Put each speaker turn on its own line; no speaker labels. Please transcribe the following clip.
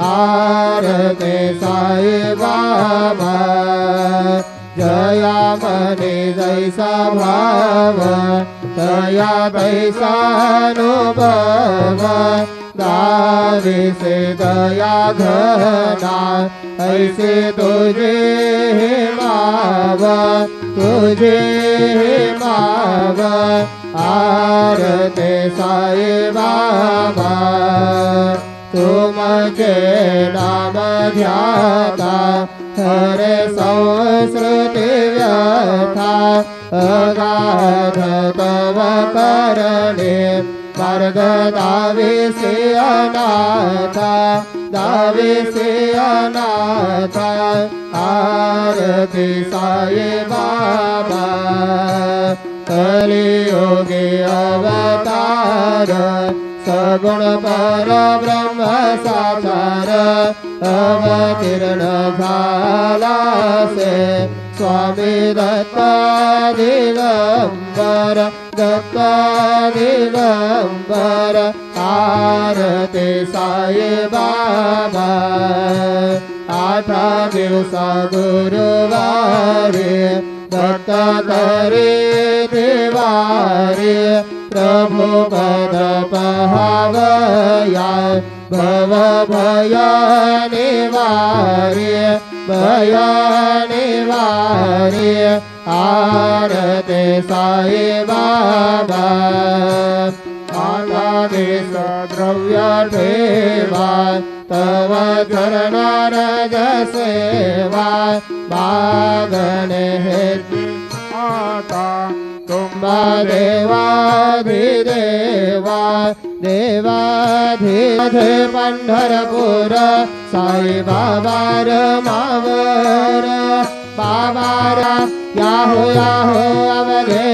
आरते साई बाबा जया मने जैसा भाव तया तैसा अनुभव दावे से दया घना ऐसे तुझे माव तुझे माव आरते साई बाबा तुमचे नाम ध्याता हरे संस्कृति व्यथा अगाध तव करणे मार्ग दाविसे अनाथा दाविसे अनाथा आरती साई बाबा कलियुगे अवतार सगुण पर ब्रह्म साकार अवतीर्ण झाला से स्वामी दत्ता दिगंबर दत्ता दिगंबर आरती साई बाबा आठा दिवसा गुरुवारी दत्तात्रेय देवारी प्रभु पद पहावया भव भय निवार्य भय निवार्य आरते साई बाबा आकादेश द्रव्य ठेवा तव चरणारज सेवा मागणे हेतु आता तुम्हा देवाधिदेवा देवाधिदे पंढरपूर साई बाबार मावर बाबारा याहो याहो अवघे